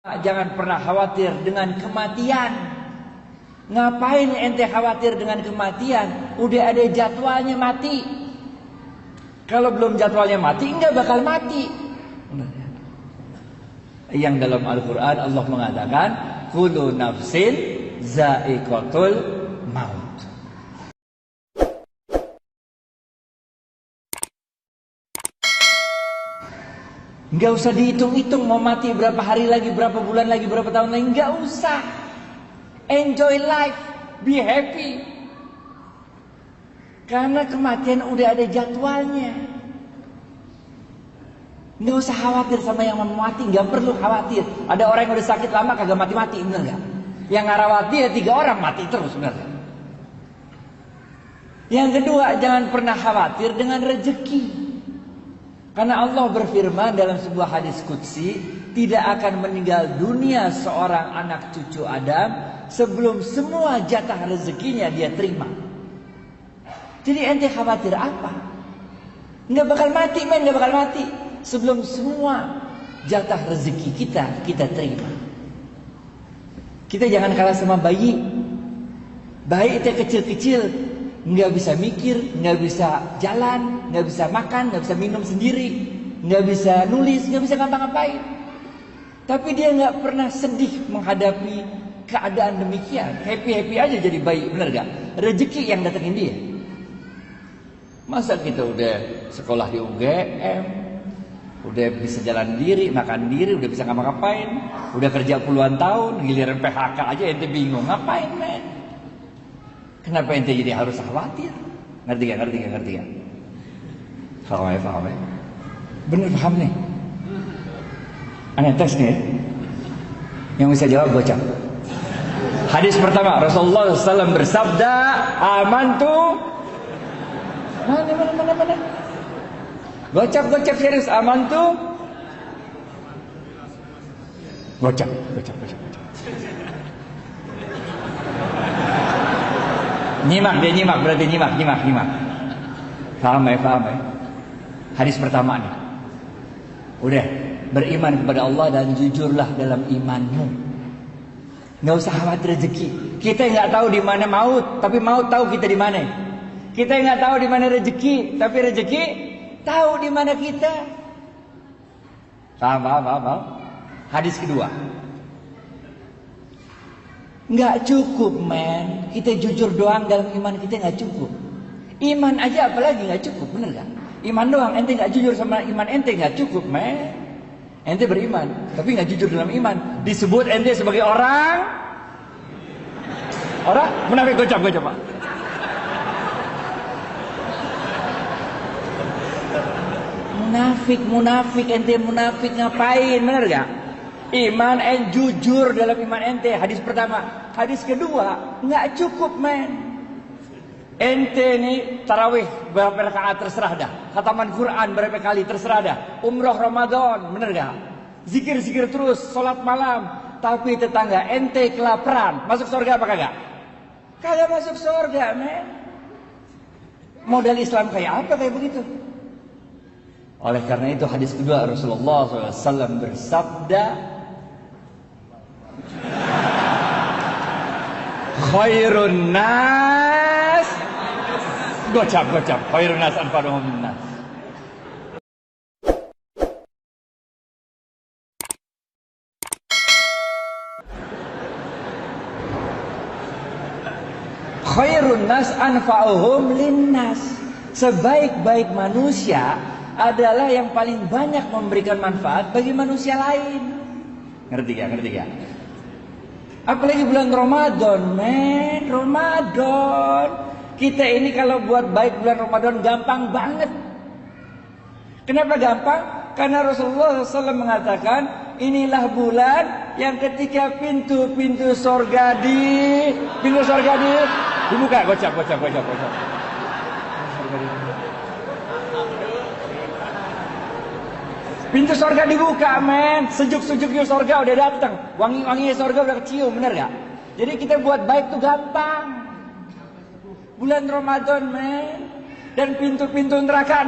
Jangan pernah khawatir dengan kematian. Ngapain ente khawatir dengan kematian? Udah ada jadwalnya mati. Kalau belum jadwalnya mati, enggak bakal mati. Yang dalam Al-Quran Allah mengatakan, kullu nafsin za'iqatul maut. Enggak usah dihitung-hitung mau mati berapa hari lagi, berapa bulan lagi, berapa tahun lagi. Enggak usah. Enjoy life, be happy. Karena kematian udah ada jadwalnya. Enggak usah khawatir sama yang mau mati, enggak perlu khawatir. Ada orang yang udah sakit lama kagak mati-mati, bener enggak? Yang ngarawati ya 3 orang mati terus, bener enggak? Yang kedua, jangan pernah khawatir dengan rezeki. Karena Allah berfirman dalam sebuah hadis qudsi, tidak akan meninggal dunia seorang anak cucu Adam sebelum semua jatah rezekinya dia terima. Jadi ente khawatir apa? Nggak bakal mati, men, nggak bakal mati sebelum semua jatah rezeki kita terima. Kita jangan kalah sama bayi. Bayi itu kecil-kecil, nggak bisa mikir, nggak bisa jalan, nggak bisa makan, nggak bisa minum sendiri, nggak bisa nulis, nggak bisa ngapa-ngapain. Tapi dia nggak pernah sedih menghadapi keadaan demikian. Happy aja jadi bayi, bener gak? Rezeki yang datengin dia. Masa kita udah sekolah di UGM, udah bisa jalan diri, makan diri, udah bisa ngapa-ngapain, udah kerja puluhan tahun, giliran PHK aja ente bingung ngapain, men? Kenapa ente jadi harus khawatir? Ngerti gak? Paham ya? Bener paham nih? Aneh tes nih. Yang bisa jawab gocap. Hadis pertama, Rasulullah SAW bersabda, amantu. Mana? Gocap serius, amantu. Gocap. Nyimak berarti nyimak. Paham ya? Hadis pertama nih. Udah, beriman kepada Allah dan jujurlah dalam imanmu. Nggak usah khawatir rezeki. Kita nggak tahu di mana maut, tapi maut tahu kita di mana. Kita nggak tahu di mana rezeki, tapi rezeki tahu di mana kita. Paham. Hadis kedua. Nggak cukup, men. Kita jujur doang dalam iman kita nggak cukup. Iman aja apalagi nggak cukup, bener gak? Iman doang, ente nggak jujur sama iman ente nggak cukup, men. Ente beriman, tapi nggak jujur dalam iman. Disebut ente sebagai orang munafik. Gocap Pak. Munafik, ente munafik ngapain, bener gak? Iman jujur dalam iman ente. Hadis pertama. Hadis kedua, nggak cukup, men. Ente nih tarawih berapa rakaat terserah dah. Khataman Quran berapa kali terserah dah. Umroh Ramadan, bener gak? Zikir terus, sholat malam. Tapi tetangga ente kelaparan, masuk surga apa kagak? Kagak masuk surga, men. Modal Islam kayak apa kayak begitu? Oleh karena itu hadis kedua Rasulullah SAW bersabda, khairun nas, gocap, khairun nas anfa'uhum linnas. Khairun nas anfa'uhum linnas. Sebaik-baik manusia adalah yang paling banyak memberikan manfaat bagi manusia lain. Ngerti gak? Apalagi bulan Ramadan, men. Ramadan. Kita ini kalau buat baik bulan Ramadan gampang banget. Kenapa gampang? Karena Rasulullah SAW mengatakan, inilah bulan yang ketika pintu sorga dibuka. Gocap. Pintu sorga dibuka, men. Sejuk-sejuknya sorga udah datang. Wangi-wanginya sorga udah kecium, bener gak? Jadi kita buat baik tuh gampang. Bulan Ramadan, men. Dan pintu-pintu neraka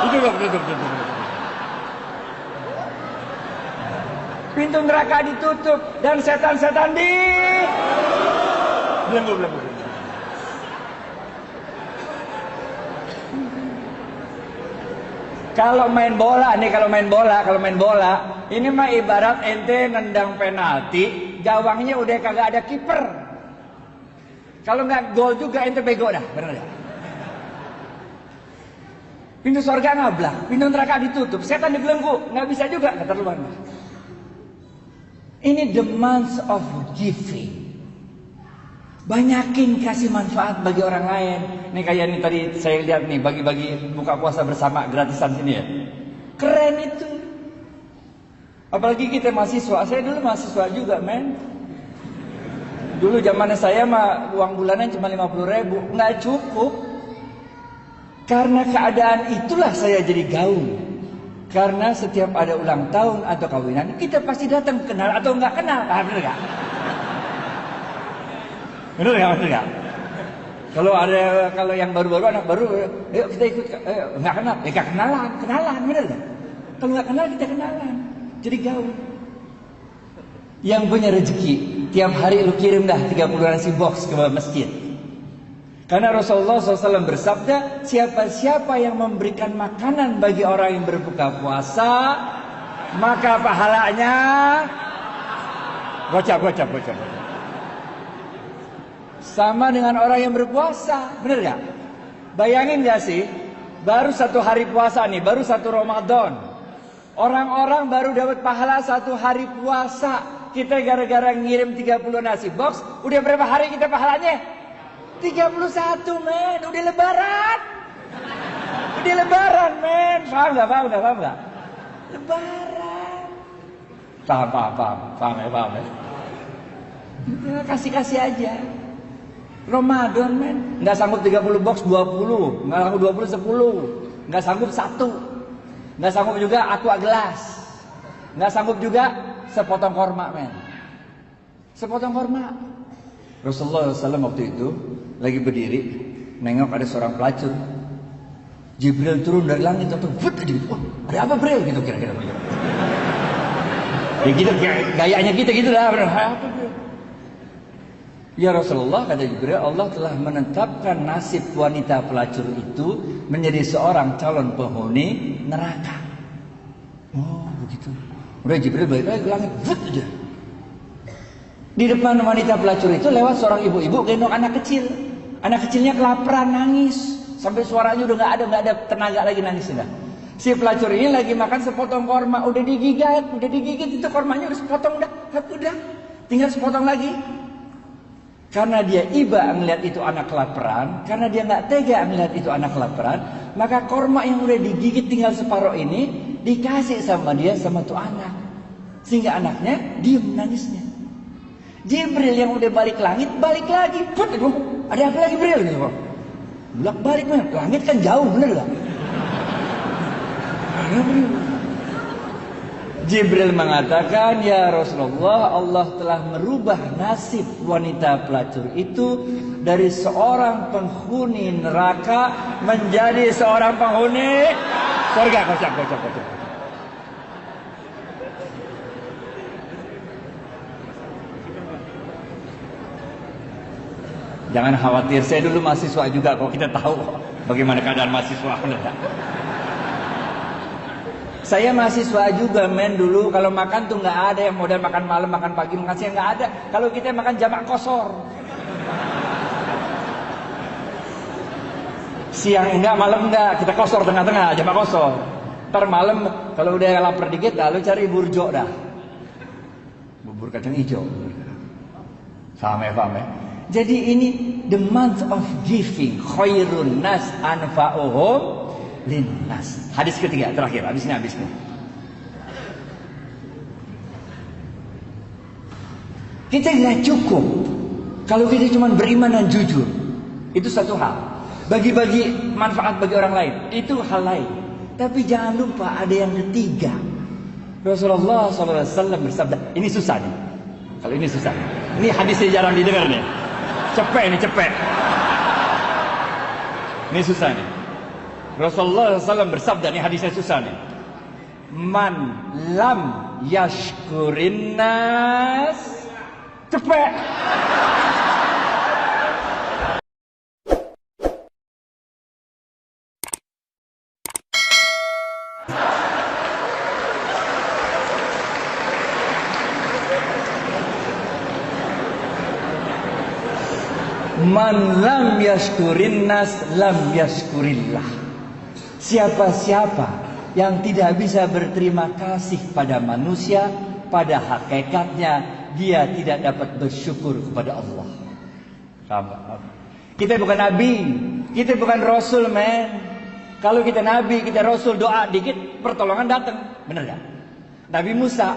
Itu. Pintu neraka ditutup dan setan-setan belenggu. Kalau main bola, ini mah ibarat ente nendang penalti, gawangnya udah kagak ada kiper. Kalau nggak gol juga ente bego dah, bener ya? Pintu surga ngablak, pintu neraka ditutup, setan dibelenggu, nggak bisa juga, keterlaluan. Ini the month of giving. Banyakin kasih manfaat bagi orang lain. Nih kayak ini tadi saya lihat nih, bagi-bagi buka puasa bersama gratisan sini ya. Keren itu. Apalagi kita mahasiswa. Saya dulu mahasiswa juga, men. Dulu zamannya saya mah uang bulanan cuma 50.000, nggak cukup. Karena keadaan itulah saya jadi gaul. Karena setiap ada ulang tahun atau kawinan, kita pasti datang, kenal atau nggak kenal. Bener nggak? Bener nggak? Kalau yang baru-baru, anak baru, yuk kita ikut, nggak kenal, kenalan, bener nggak? Kalau nggak kenal kita kenalan, jadi gaul. Yang punya rezeki, tiap hari lu kirim dah 30 nasi box ke masjid. Karena Rasulullah SAW bersabda, siapa yang memberikan makanan bagi orang yang berbuka puasa, maka pahalanya gocap. Sama dengan orang yang berpuasa, bener gak? Bayangin gak sih, baru 1 hari puasa nih, baru 1 Ramadan. Orang-orang baru dapat pahala 1 hari puasa. Kita gara-gara ngirim 30 nasi box, udah berapa hari kita pahalanya? 31, men, udah lebaran, men. Paham gak? Lebaran. Paham ya. Kasih aja. Ramadan, men. Nggak sanggup 30 box 20, nggak sanggup 20 10, nggak sanggup 1, nggak sanggup juga aqua gelas, nggak sanggup juga sepotong korma, men. Sepotong korma. Rasulullah SAW waktu itu lagi berdiri, nengok ada seorang pelacur. Jibril turun dari langit atau ada apa Bril gitu kira-kira. Ya gitu gayanya kita gitu lah. Apa Bril? Ya Rasulullah, kata Jibril, Allah telah menetapkan nasib wanita pelacur itu menjadi seorang calon penghuni neraka. Oh begitu. Udah Jibril balik lagi ke langit, aja. Di depan wanita pelacur itu lewat seorang ibu-ibu gendong anak kecil. Anak kecilnya kelaparan, nangis sampai suaranya udah nggak ada tenaga lagi nangis sudah. Si pelacur ini lagi makan sepotong korma, udah digigit itu kormanya udah sepotong udah tinggal sepotong lagi. Karena dia iba melihat itu anak kelaparan, karena dia nggak tega melihat itu anak kelaparan, maka korma yang udah digigit tinggal separuh ini dikasih sama dia sama tuh anak, sehingga anaknya diem nangisnya. Jibril yang udah balik langit balik lagi, ada apa lagi Bril? Gitu, balik mana? Langit kan jauh, bener gak? Jibril mengatakan, ya Rasulullah, Allah telah merubah nasib wanita pelacur itu dari seorang penghuni neraka menjadi seorang penghuni surga. Kocak. Jangan khawatir, saya dulu mahasiswa juga kok, kita tahu bagaimana keadaan mahasiswa. Saya mahasiswa juga, men. Dulu kalau makan tuh nggak ada yang modal makan malam, makan pagi, makan siang, nggak ada. Kalau kita makan jamak kosor. Siang enggak, malam enggak, kita kosor tengah-tengah, jamak kosor. Ntar malam kalau udah lapar dikit, lalu cari burjo dah. Bubur kacang hijau. Paham ya? Jadi ini the month of giving, khairun nas anfa'uhum linnas. Hadis ketiga terakhir, habis ini. Kita nggak cukup kalau kita cuma beriman dan jujur, itu satu hal. Bagi-bagi manfaat bagi orang lain, itu hal lain. Tapi jangan lupa ada yang ketiga. Rasulullah SAW bersabda, ini susah nih. Kalau ini susah, ini hadisnya jarang didengar nih. Cepet. Ini susah nih. Rasulullah SAW bersabda, ini hadisnya susah nih. Man lam yashkurin nas. Cepet. Man lam yashkurin nas lam yashkurillah. Siapa-siapa yang tidak bisa berterima kasih pada manusia, pada hakikatnya dia tidak dapat bersyukur kepada Allah. Kita bukan nabi, kita bukan rasul, men. Kalau kita nabi, kita rasul, doa dikit pertolongan datang, benar gak? Nabi Musa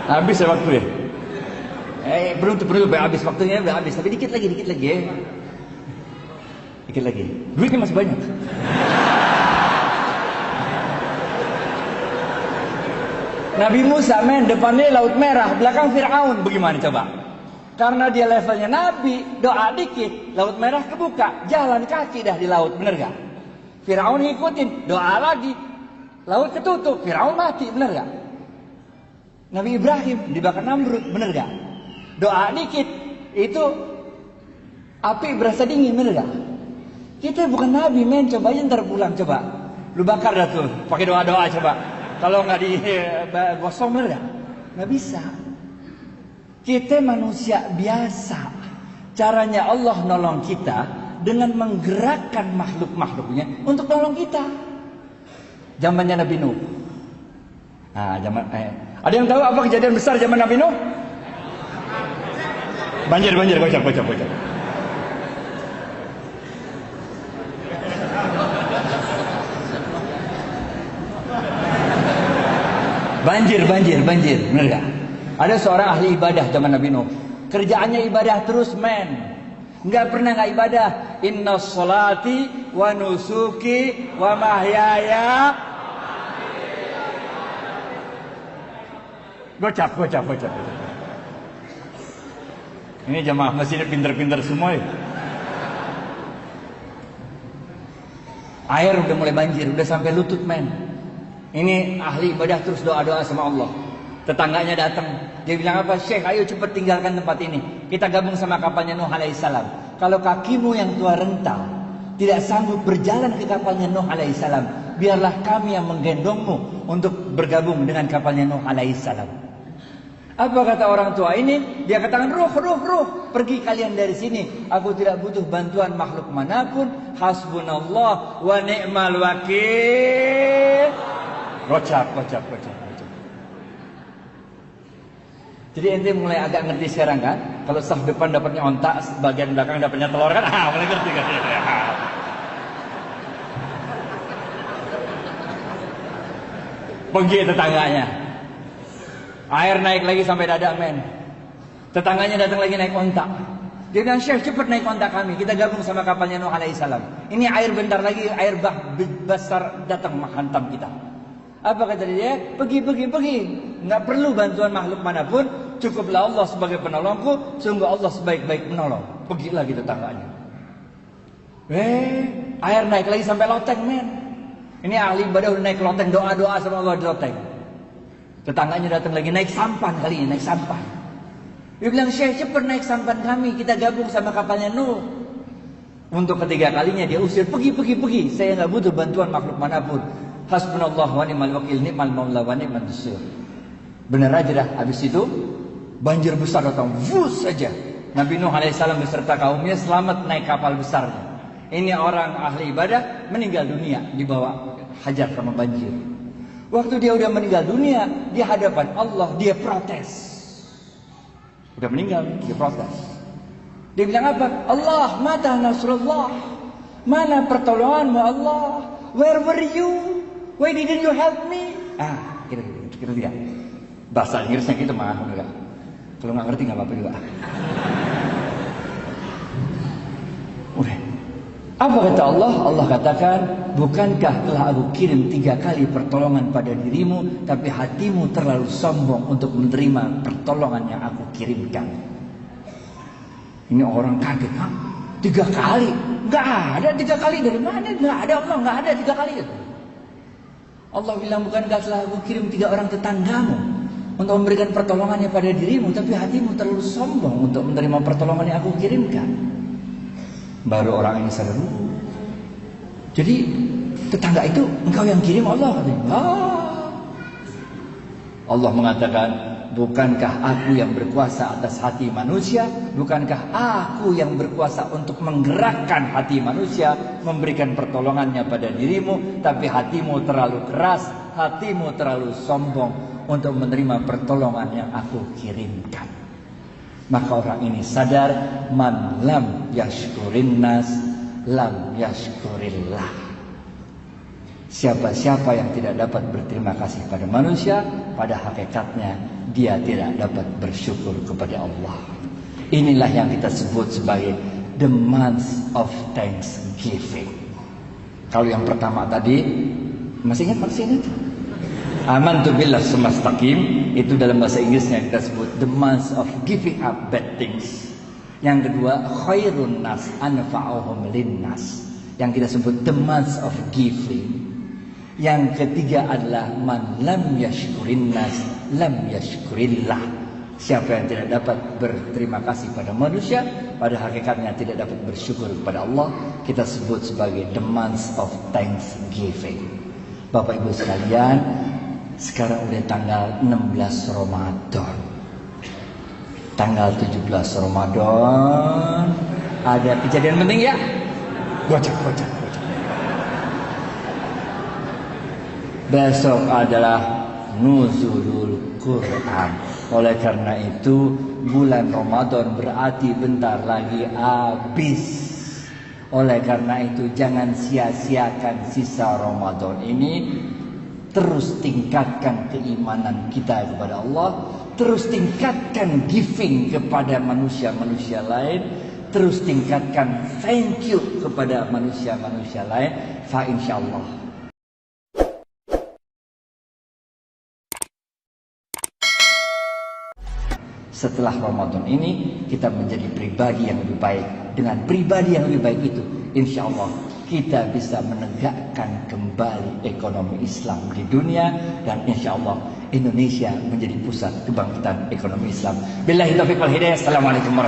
habis ya waktu ya. Belum habis waktunya, udah habis. Tapi dikit lagi ya. Dikit lagi. Duitnya masih banyak. Nabi Musa, men, depannya Laut Merah, belakang Fir'aun. Bagaimana coba? Karena dia levelnya Nabi, doa dikit, Laut Merah kebuka, jalan kaki dah di laut, bener gak? Fir'aun ngikutin, doa lagi, laut ketutup, Fir'aun mati, bener gak? Nabi Ibrahim dibakar Namrud, bener gak? Doa dikit, itu api berasa dingin, bener gak? Kita bukan nabi, men. Coba aja ntar pulang, coba lu bakar dah tuh, pakai doa-doa coba. Kalau nggak digosong, bener gak? Nggak bisa. Kita manusia biasa. Caranya Allah nolong kita dengan menggerakkan makhluk-makhluknya untuk nolong kita. Zamannya Nabi Nuh. Ada yang tahu apa kejadian besar zaman Nabi Nuh? Banjir, kocak. Banjir, benar gak? Ada seorang ahli ibadah zaman Nabi Nuh. Kerjaannya ibadah terus, men. Nggak pernah nggak ibadah. Inna sholati wa nusuki wa mahyaya. Gocap. Ini jamaah masjidnya pinter-pinter semua ya. Air udah mulai banjir, udah sampai lutut, men. Ini ahli ibadah terus doa-doa sama Allah. Tetangganya datang, dia bilang apa? Syekh, ayo cepat tinggalkan tempat ini. Kita gabung sama kapalnya Nuh alaihissalam. Kalau kakimu yang tua rental tidak sanggup berjalan ke kapalnya Nuh alaihissalam, biarlah kami yang menggendongmu untuk bergabung dengan kapalnya Nuh alaihissalam. Apa kata orang tua ini? Dia katakan, ruh, pergi kalian dari sini. Aku tidak butuh bantuan makhluk manapun. Hasbunallah wa ni'mal wakil. Gocap. Jadi ente mulai agak ngerti sekarang kan? Kalau saf depan dapatnya ontak, bagian belakang dapatnya telur kan? Mulai ngerti kan? Pergi tetangganya. Air naik lagi sampai dada, men. Tetangganya datang lagi naik ontak. Dia bilang, Syekh, cepat naik ontak kami. Kita gabung sama kapalnya Nuh alaihissalam. Ini air bentar lagi, air besar datang menghantam kita. Apa kata dia? Pergi. Nggak perlu bantuan makhluk manapun. Cukuplah Allah sebagai penolongku. Sungguh Allah sebaik-baik penolong. Pergi lagi tetangganya. Air naik lagi sampai loteng, men. Ini ahli ibadah udah naik loteng, doa-doa sama Allah di loteng. Tetangganya datang lagi, naik sampan kali ini, naik sampan. Dia bilang, Syekh, cepat naik sampan kami, kita gabung sama kapalnya Nuh. Untuk ketiga kalinya dia usir, pergi. Saya nggak butuh bantuan makhluk manapun. Hasbunallah wa ni'mal wakil, ni'mal maula wa ni'man nasir. Benar aja dah. Habis itu banjir besar datang, vus saja. Nabi Nuh alaihissalam beserta kaumnya selamat naik kapal besarnya. Ini orang ahli ibadah meninggal dunia dibawa hajar sama banjir. Waktu dia udah meninggal dunia, di hadapan Allah dia protes. Udah meninggal, dia protes. Dia bilang apa? Allah, mata nasrullah. Mana pertolonganmu Allah? Where were you? Why didn't you help me? Kita lihat. Bahasa Inggrisnya gitu mah, enggak. Kalau nggak ngerti nggak apa-apa juga. Udah. Apa kata Allah? Allah katakan, bukankah telah aku kirim 3 kali pertolongan pada dirimu, tapi hatimu terlalu sombong untuk menerima pertolongan yang aku kirimkan. Ini orang kaget, 3 kali? Nggak ada 3 kali, dari mana? Nggak ada Allah, nggak ada 3 kali. Allah bilang, bukankah telah aku kirim 3 orang tetanggamu untuk memberikan pertolongannya pada dirimu, tapi hatimu terlalu sombong untuk menerima pertolongan yang aku kirimkan. Baru orang ini sadar, jadi tetangga itu engkau yang kirim Allah. Allah mengatakan, bukankah aku yang berkuasa atas hati manusia? Bukankah aku yang berkuasa untuk menggerakkan hati manusia, memberikan pertolongannya pada dirimu? Tapi hatimu terlalu keras, hatimu terlalu sombong untuk menerima pertolongan yang aku kirimkan. Maka orang ini sadar, man lam yashkurin nas lam yashkurillah. Siapa-siapa yang tidak dapat berterima kasih pada manusia, pada hakikatnya dia tidak dapat bersyukur kepada Allah. Inilah yang kita sebut sebagai the month of thanksgiving. Kalau yang pertama tadi, masih ingat? Amantu billah sumastaqim, itu dalam bahasa Inggrisnya kita sebut the month of giving up bad things. Yang kedua, khairun nas anfa'uhum linnas, yang kita sebut the month of giving. Yang ketiga adalah man lam yashkurin nas lam yashkurillah. Siapa yang tidak dapat berterima kasih pada manusia, pada hakikatnya tidak dapat bersyukur kepada Allah, kita sebut sebagai the month of thanksgiving. Bapak Ibu sekalian, sekarang udah tanggal 16 Ramadan. Tanggal 17 Ramadan ada kejadian penting ya? Gocak. Besok adalah nuzulul Quran. Oleh karena itu, bulan Ramadan berarti bentar lagi habis. Oleh karena itu, jangan sia-siakan sisa Ramadan ini. Terus tingkatkan keimanan kita kepada Allah, terus tingkatkan giving kepada manusia-manusia lain, terus tingkatkan thank you kepada manusia-manusia lain. Fa insyaallah setelah Ramadan ini kita menjadi pribadi yang lebih baik. Dengan pribadi yang lebih baik itu, insya Allah kita bisa menegakkan kembali ekonomi Islam di dunia, dan insya Allah Indonesia menjadi pusat kebangkitan ekonomi Islam. Billahi taufiq wal hidayah. Assalamualaikum warahmatullahi wabarakatuh.